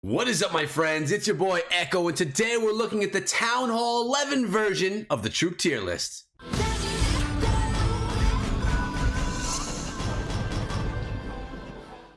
What is up, my friends? It's your boy Echo, and today we're looking at the Town Hall 11 version of the troop tier list.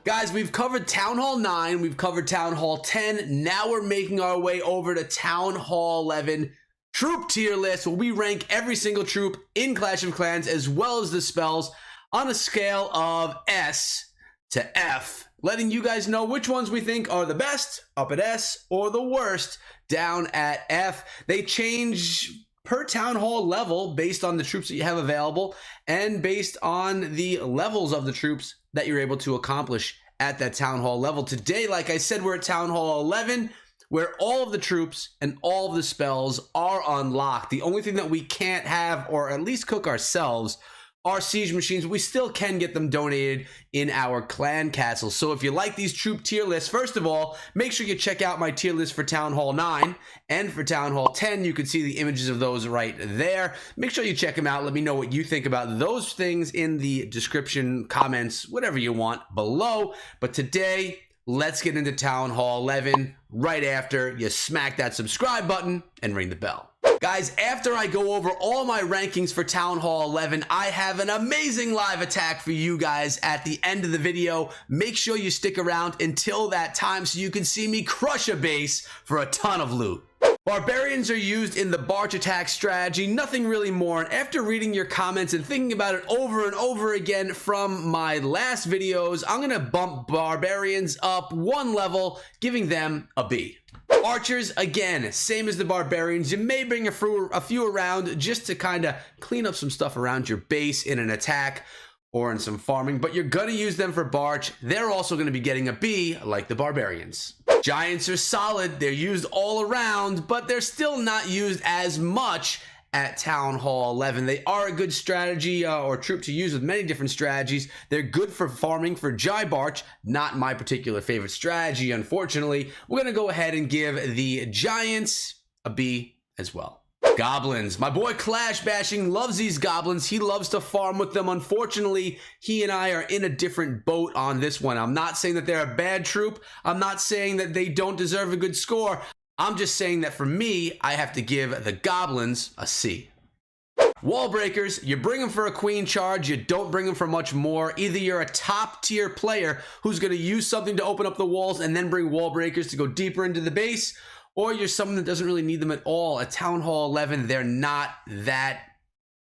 Guys, we've covered Town Hall 9, we've covered Town Hall 10, now we're making our way over to Town Hall 11 troop tier list, where we rank every single troop in Clash of Clans as well as the spells on a scale of S to F, letting you guys know which ones we think are the best up at S or the worst down at F. They change per town hall level based on the troops that you have available and based on the levels of the troops that you're able to accomplish at that town hall level. Today, like I said, we're at Town Hall 11, where all of the troops and all of the spells are unlocked. The only thing that we can't have, or at least cook ourselves, are siege machines. We still can get them donated in our clan castles. So if you like these troop tier lists, first of all, make sure you check out my tier list for Town Hall 9 and for Town Hall 10. You can see the images of those right there. Make sure you check them out. Let me know what you think about those things in the description, comments, whatever you want below. But today, let's get into Town Hall 11 right after you smack that subscribe button and ring the bell. Guys, after I go over all my rankings for Town Hall 11, I have an amazing live attack for you guys at the end of the video. Make sure you stick around until that time so you can see me crush a base for a ton of loot. Barbarians are used in the Barch attack strategy, nothing really more. And after reading your comments and thinking about it over and over again from my last videos, I'm gonna bump Barbarians up one level, giving them a B. Archers, again, same as the Barbarians. You may bring a few around just to kind of clean up some stuff around your base in an attack or in some farming, but you're going to use them for Barch. They're also going to be getting a B like the Barbarians. Giants are solid. They're used all around, but they're still not used as much at Town Hall 11. They are a good strategy or troop to use with many different strategies. They're good for farming for Jai Barch, not my particular favorite strategy, unfortunately. We're going to go ahead and give the Giants a B as well. Goblins. My boy Clash Bashing loves these goblins. He loves to farm with them. Unfortunately, he and I are in a different boat on this one. I'm not saying that they're a bad troop. I'm not saying that they don't deserve a good score. I'm just saying that for me, I have to give the Goblins a C. Wall breakers, you bring them for a queen charge, you don't bring them for much more. Either you're a top tier player who's going to use something to open up the walls and then bring wall breakers to go deeper into the base, or you're someone that doesn't really need them at all. At Town Hall 11, they're not that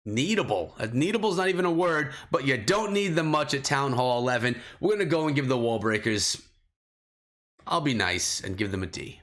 needable. Needable is not even a word, but you don't need them much at Town Hall 11. We're going to go and give the wall breakers, I'll be nice and give them a D.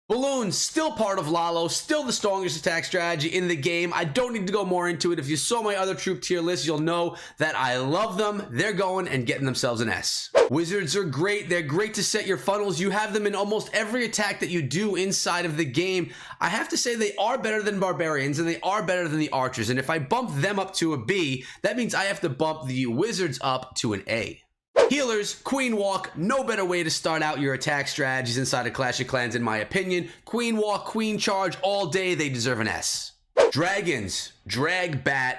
Balloons, still part of Lalo, still the strongest attack strategy in the game. I don't need to go more into it. If you saw my other troop tier list, you'll know that I love them. They're going and getting themselves an S. Wizards are great. They're great to set your funnels. You have them in almost every attack that you do inside of the game. I have to say they are better than Barbarians and they are better than the Archers. And if I bump them up to a B, that means I have to bump the Wizards up to an A. Healers, Queen Walk, no better way to start out your attack strategies inside of Clash of Clans in my opinion. Queen Walk, Queen Charge all day, they deserve an S. Dragons, Drag Bat,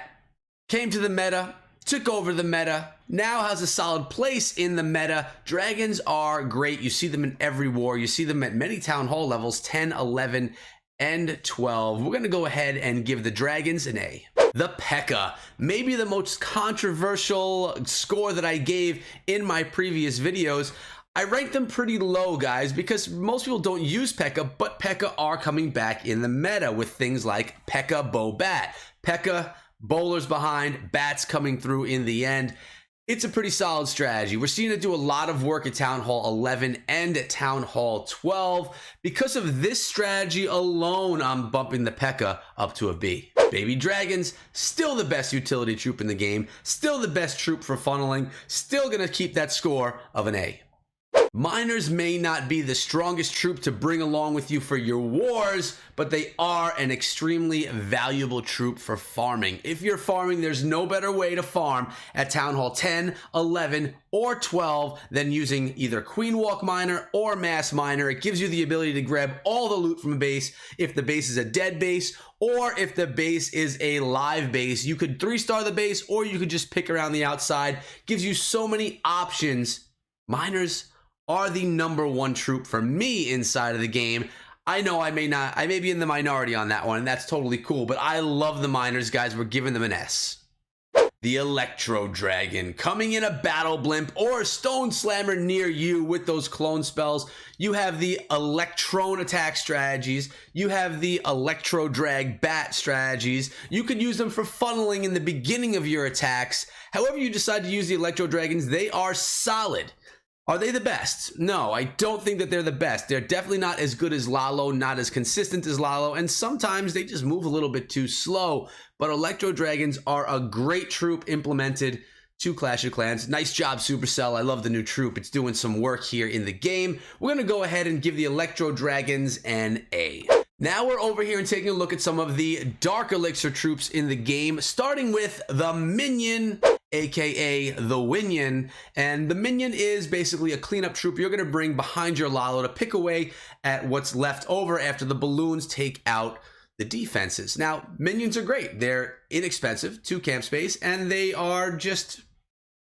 came to the meta, took over the meta, now has a solid place in the meta. Dragons are great, you see them in every war, you see them at many Town Hall levels, 10, 11, and 12. We're going to go ahead and give the Dragons an A. The Pekka, maybe the most controversial score that I gave in my previous videos. I ranked them pretty low, guys, because most people don't use Pekka, but Pekka are coming back in the meta with things like Pekka Bow Bat. Pekka, bowlers behind, bats coming through in the end. It's a pretty solid strategy. We're seeing it do a lot of work at Town Hall 11 and at Town Hall 12. Because of this strategy alone, I'm bumping the Pekka up to a B. Baby Dragons, still the best utility troop in the game, still the best troop for funneling, still gonna keep that score of an A. Miners may not be the strongest troop to bring along with you for your wars, but they are an extremely valuable troop for farming. If you're farming, there's no better way to farm at Town Hall 10, 11, or 12 than using either Queen Walk Miner or Mass Miner. It gives you the ability to grab all the loot from a base. If the base is a dead base, or if the base is a live base, you could 3-star the base, or you could just pick around the outside. Gives you so many options. Miners are the #1 troop for me inside of the game. I know I may be in the minority on that one, and that's totally cool, but I love the miners, guys. We're giving them an S. The Electro Dragon, coming in a battle blimp or a stone slammer near you with those clone spells. You have the Electron attack strategies. You have the Electro Drag bat strategies. You could use them for funneling in the beginning of your attacks. However you decide to use the Electro Dragons, they are solid. Are they the best? No, I don't think that they're the best. They're definitely not as good as Lalo, not as consistent as Lalo, and sometimes they just move a little bit too slow. But Electro Dragons are a great troop implemented to Clash of Clans. Nice job, Supercell. I love the new troop. It's doing some work here in the game. We're going to go ahead and give the Electro Dragons an A. Now we're over here and taking a look at some of the Dark Elixir troops in the game, starting with the Minion, aka the Winion. And the Minion is basically a cleanup troop you're going to bring behind your Lalo to pick away at what's left over after the balloons take out the defenses. Now, Minions are great. They're inexpensive, 2 camp space, and they are just,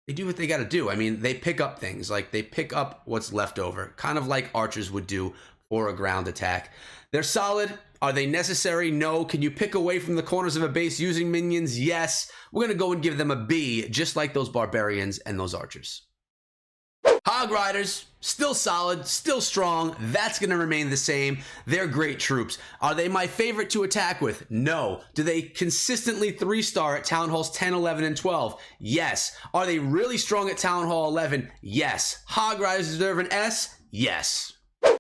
they do what they got to do. I mean, they pick up things, like they pick up what's left over, kind of like archers would do for a ground attack. They're solid. Are they necessary? No. Can you pick away from the corners of a base using minions? Yes. We're going to go and give them a B, just like those Barbarians and those archers. Hog Riders, still solid, still strong. That's going to remain the same. They're great troops. Are they my favorite to attack with? No. Do they consistently 3-star at Town Halls 10, 11, and 12? Yes. Are they really strong at Town Hall 11? Yes. Hog Riders deserve an S? Yes.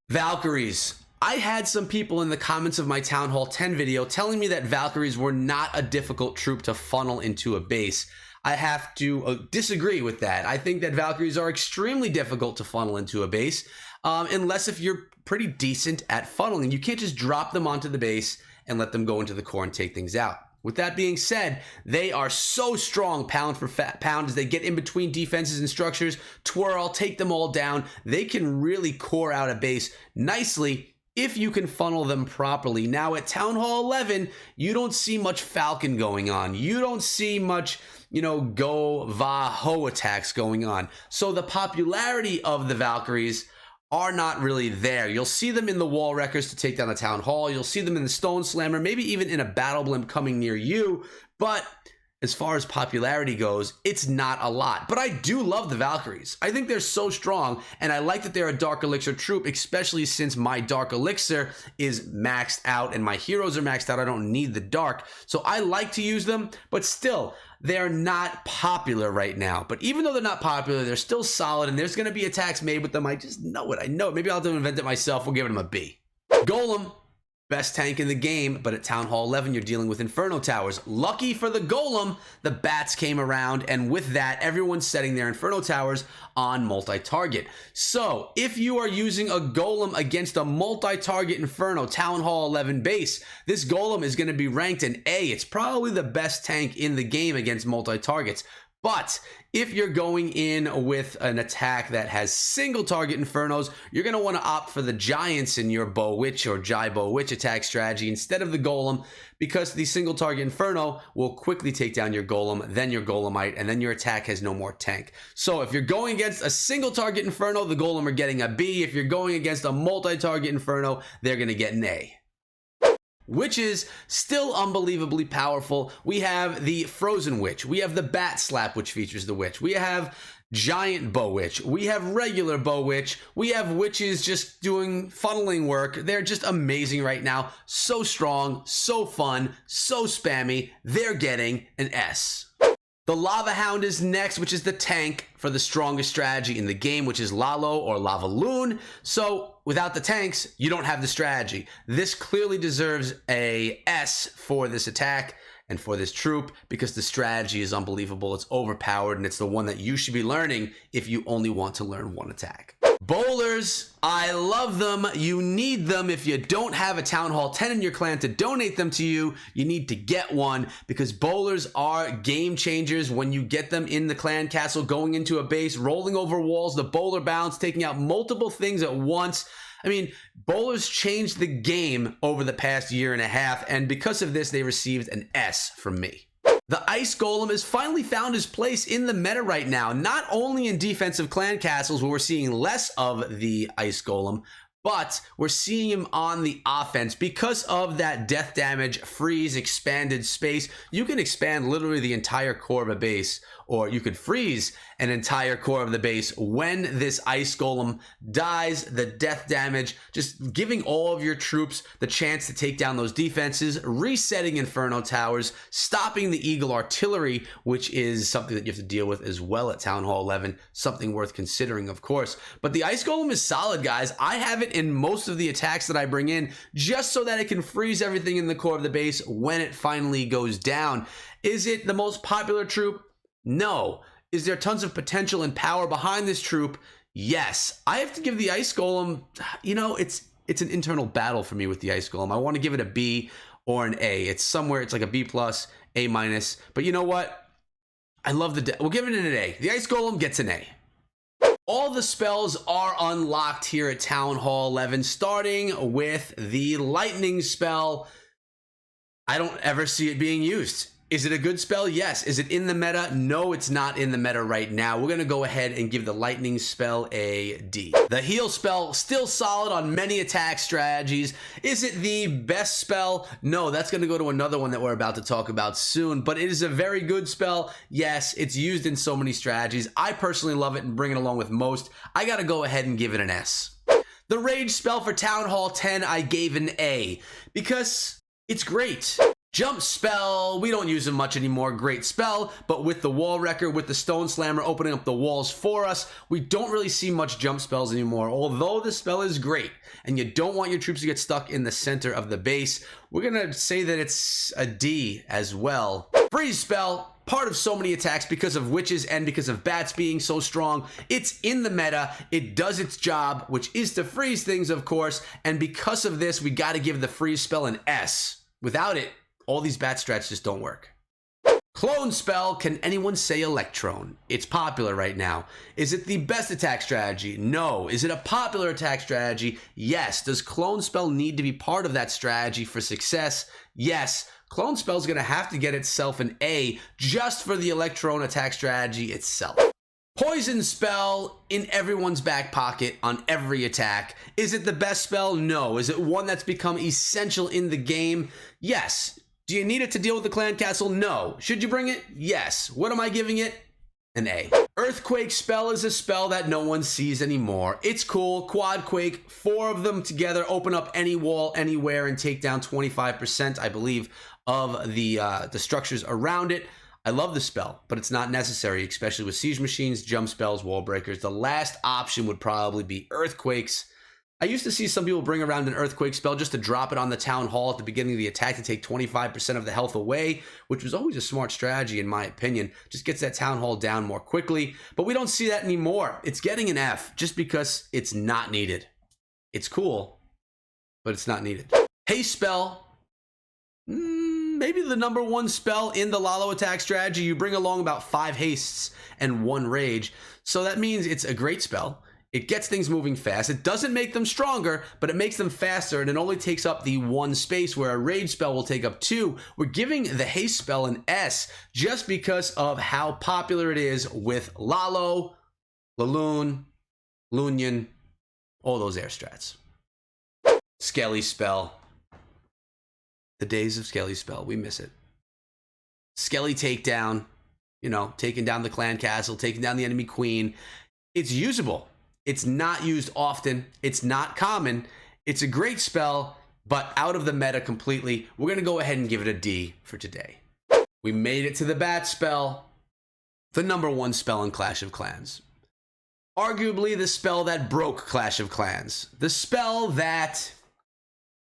Valkyries. I had some people in the comments of my Town Hall 10 video telling me that Valkyries were not a difficult troop to funnel into a base. I have to disagree with that. I think that Valkyries are extremely difficult to funnel into a base, unless if you're pretty decent at funneling. You can't just drop them onto the base and let them go into the core and take things out. With that being said, they are so strong pound for pound as they get in between defenses and structures, twirl, take them all down. They can really core out a base nicely if you can funnel them properly. Now at Town Hall 11, you don't see much Falcon going on. You don't see much, go va ho attacks going on. So the popularity of the Valkyries are not really there. You'll see them in the wall wreckers to take down the Town Hall. You'll see them in the Stone Slammer, maybe even in a battle blimp coming near you. But as far as popularity goes, it's not a lot. But I do love the Valkyries. I think they're so strong, and I like that they're a Dark Elixir troop, especially since my Dark Elixir is maxed out and my heroes are maxed out. I don't need the Dark. So I like to use them, but still, they're not popular right now. But even though they're not popular, they're still solid, and there's going to be attacks made with them. I just know it. I know it. Maybe I'll have to invent it myself. We'll give them a B. Golem. Best tank in the game, but at Town Hall 11, you're dealing with Inferno Towers. Lucky for the Golem, the bats came around, and with that, everyone's setting their Inferno Towers on multi-target. So, if you are using a Golem against a multi-target Inferno Town Hall 11 base, this Golem is going to be ranked an A. It's probably the best tank in the game against multi-targets. But if you're going in with an attack that has single target Infernos, you're going to want to opt for the Giants in your Bow Witch or Jai Bow Witch attack strategy instead of the Golem, because the single target Inferno will quickly take down your Golem, then your Golemite, and then your attack has no more tank. So if you're going against a single target Inferno, the Golem are getting a B. If you're going against a multi-target Inferno, they're going to get an A. Witches, still unbelievably powerful. We have the Frozen Witch. We have the Bat Slap, which features the Witch. We have Giant Bow Witch. We have regular Bow Witch. We have witches just doing funneling work. They're just amazing right now. So strong, so fun, so spammy. They're getting an S. The Lava Hound is next, which is the tank for the strongest strategy in the game, which is Lalo or Lava Loon. So without the tanks, you don't have the strategy. This clearly deserves a S for this attack and for this troop because the strategy is unbelievable. It's overpowered, and it's the one that you should be learning if you only want to learn one attack. Bowlers, I love them. You need them. If you don't have a Town Hall 10 in your clan to donate them to you, you need to get one because bowlers are game changers when you get them in the clan castle, going into a base, rolling over walls, the bowler bounce, taking out multiple things at once. I mean, bowlers changed the game over the past year and a half, and because of this, they received an S from me. The Ice Golem has finally found his place in the meta right now, not only in defensive clan castles where we're seeing less of the Ice Golem, but we're seeing him on the offense because of that death damage, freeze, expanded space. You can expand literally the entire core of a base, or you could freeze an entire core of the base when this Ice Golem dies. The death damage, just giving all of your troops the chance to take down those defenses, resetting Inferno Towers, stopping the Eagle Artillery, which is something that you have to deal with as well at Town Hall 11, something worth considering, of course. But the Ice Golem is solid, guys. I have it in most of the attacks that I bring in, just so that it can freeze everything in the core of the base when it finally goes down. Is it the most popular troop? No. Is there tons of potential and power behind this troop? Yes. I have to give the Ice Golem, you know, it's an internal battle for me with the Ice Golem. I want to give it a B or an A. It's somewhere, it's like a B plus, A minus. But you know what? I love we'll give it an A. The Ice Golem gets an A. All the spells are unlocked here at Town Hall 11, starting with the Lightning Spell. I don't ever see it being used. Is it a good spell? Yes. Is it in the meta? No, it's not in the meta right now. We're going to go ahead and give the Lightning Spell a D. The Heal Spell, still solid on many attack strategies. Is it the best spell? No, that's going to go to another one that we're about to talk about soon, but it is a very good spell. Yes, it's used in so many strategies. I personally love it and bring it along with most. I got to go ahead and give it an S. The Rage Spell for Town Hall 10, I gave an A because it's great. Jump Spell, we don't use them much anymore. Great spell, but with the Wall Wrecker, with the Stone Slammer opening up the walls for us, we don't really see much jump spells anymore. Although the spell is great, and you don't want your troops to get stuck in the center of the base, we're gonna say that it's a D as well. Freeze Spell, part of so many attacks because of witches and because of bats being so strong. It's in the meta, it does its job, which is to freeze things, of course, and because of this, we gotta give the Freeze Spell an S. Without it, all these bat strats just don't work. Clone Spell, can anyone say Electron? It's popular right now. Is it the best attack strategy? No. Is it a popular attack strategy? Yes. Does Clone Spell need to be part of that strategy for success? Yes. Clone Spell is going to have to get itself an A just for the Electron attack strategy itself. Poison Spell, in everyone's back pocket on every attack. Is it the best spell? No. Is it one that's become essential in the game? Yes. Do you need it to deal with the clan castle? No. Should you bring it? Yes. What am I giving it? An A. Earthquake Spell is a spell that no one sees anymore. It's cool. Quad Quake, 4 of them together, open up any wall anywhere and take down 25%, I believe, of the structures around it. I love the spell, but it's not necessary, especially with siege machines, jump spells, wall breakers. The last option would probably be earthquakes. I used to see some people bring around an earthquake spell just to drop it on the town hall at the beginning of the attack to take 25% of the health away, which was always a smart strategy in my opinion. Just gets that town hall down more quickly, but we don't see that anymore. It's getting an F just because it's not needed. It's cool, but it's not needed. Haste Spell. Maybe the #1 spell in the Lalo attack strategy. You bring along about 5 hastes and 1 rage. So that means it's a great spell. It gets things moving fast. It doesn't make them stronger, but it makes them faster, and it only takes up the 1 space where a rage spell will take up 2. We're giving the haste spell an S just because of how popular it is with Lalo, Laloon, Lunion, all those air strats. Skelly Spell. The days of Skelly Spell, we miss it. Skelly takedown, you know, taking down the clan castle, taking down the enemy queen. It's usable. It's not used often. It's not common. It's a great spell, but out of the meta completely. We're going to go ahead and give it a D for today. We made it to the Bat Spell, the #1 spell in Clash of Clans. Arguably the spell that broke Clash of Clans. The spell that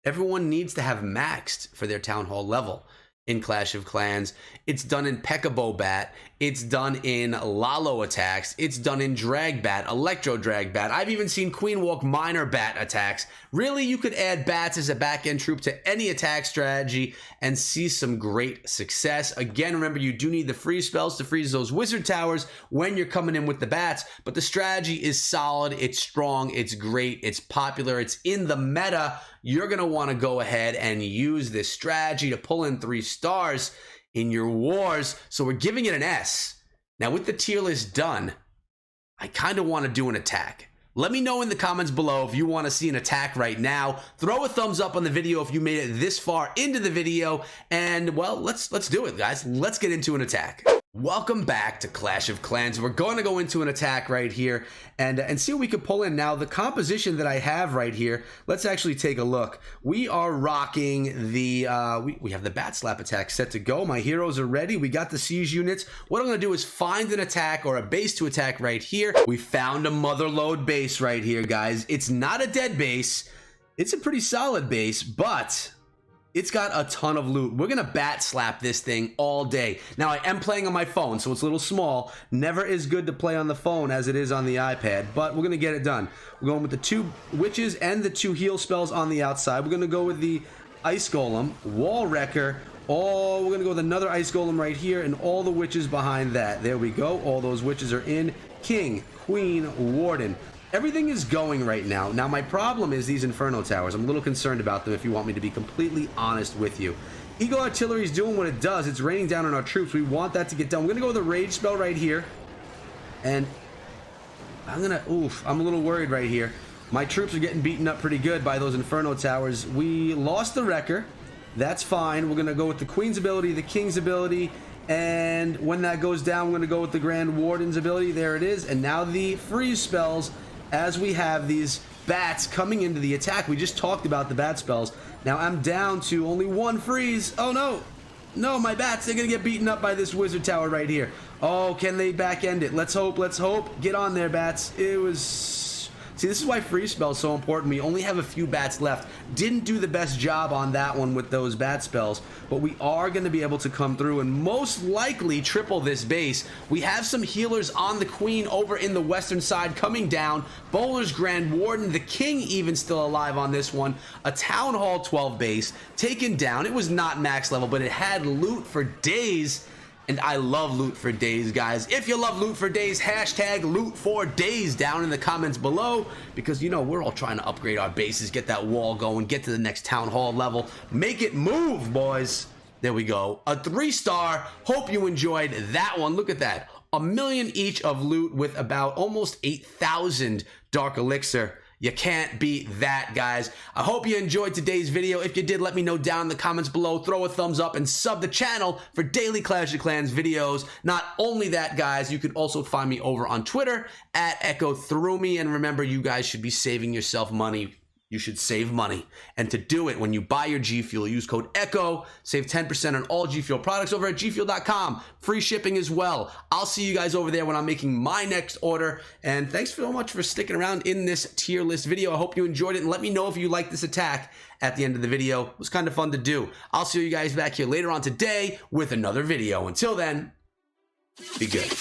everyone needs to have maxed for their Town Hall level in Clash of Clans. It's done in Pekka Bow Bat. It's done in Lalo attacks. It's done in Drag Bat, Electro Drag Bat. I've even seen Queen Walk Minor Bat attacks. Really, you could add bats as a back-end troop to any attack strategy and see some great success. Again, remember, you do need the freeze spells to freeze those wizard towers when you're coming in with the bats, but the strategy is solid, it's strong, it's great, it's popular, it's in the meta. You're going to want to go ahead and use this strategy to pull in 3 stars. in your wars. So we're giving it an S. Now with the tier list done, I kind of want to do an attack. Let me know in the comments below if you want to see an attack right now. Throw a thumbs up on the video if you made it this far into the video. And, well, let's do it, guys. Let's get into an attack. Welcome back to Clash of Clans. We're going to go into an attack right here and see what we can pull in. Now, the composition that I have right here, let's actually take a look. We are rocking the, we have the Bat Slap attack set to go. My heroes are ready. We got the siege units. What I'm going to do is find an attack or a base to attack right here. We found a motherlode base right here, guys. It's not a dead base. It's a pretty solid base, but it's got a ton of loot. We're gonna bat slap this thing all day. Now, I am playing on my phone, so it's a little small. Never as good to play on the phone as it is on the iPad, but we're gonna get it done. We're going with the 2 witches and the 2 heal spells on the outside. We're gonna go with the ice golem, wall wrecker. Oh, we're gonna go with another ice golem right here and all the witches behind that. There we go. All those witches are in. King, queen, warden. Everything is going right now. Now, my problem is these Inferno Towers. I'm a little concerned about them if you want me to be completely honest with you. Eagle Artillery is doing what it does. It's raining down on our troops. We want that to get done. We're going to go with a Rage spell right here. And I'm a little worried right here. My troops are getting beaten up pretty good by those Inferno Towers. We lost the Wrecker. That's fine. We're going to go with the Queen's ability, the King's ability, and when that goes down, we're going to go with the Grand Warden's ability. There it is. And now the freeze spells. As we have these bats coming into the attack. We just talked about the bat spells. Now I'm down to only 1 freeze. Oh no. No, my bats, they're going to get beaten up by this wizard tower right here. Oh, can they back end it? Let's hope, let's hope. Get on there, bats. It was... See, this is why freeze spell is so important. We only have a few bats left. Didn't do the best job on that one with those bat spells, but we are going to be able to come through and most likely triple this base. We have some healers on the queen over in the western side coming down. Bowler's Grand Warden, the king even still alive on this one. A Town Hall 12 base taken down. It was not max level, but it had loot for days. And I love loot for days, guys. If you love loot for days, hashtag loot for days down in the comments below, because you know we're all trying to upgrade our bases, get that wall going, get to the next town hall level, make it move, boys. There we go. A 3-star. Hope you enjoyed that one. Look at that. 1 million each of loot with about almost 8,000 dark elixir. You can't beat that, guys. I hope you enjoyed today's video. If you did, let me know down in the comments below. Throw a thumbs up and sub the channel for daily Clash of Clans videos. Not only that, guys, you can also find me over on Twitter at EchoThroughMe. And remember, you guys should be saving yourself money. You should save money. And to do it, when you buy your G Fuel, use code ECHO. Save 10% on all G Fuel products over at gfuel.com. Free shipping as well. I'll see you guys over there when I'm making my next order. And thanks so much for sticking around in this tier list video. I hope you enjoyed it. And let me know if you like this attack at the end of the video. It was kind of fun to do. I'll see you guys back here later on today with another video. Until then, be good.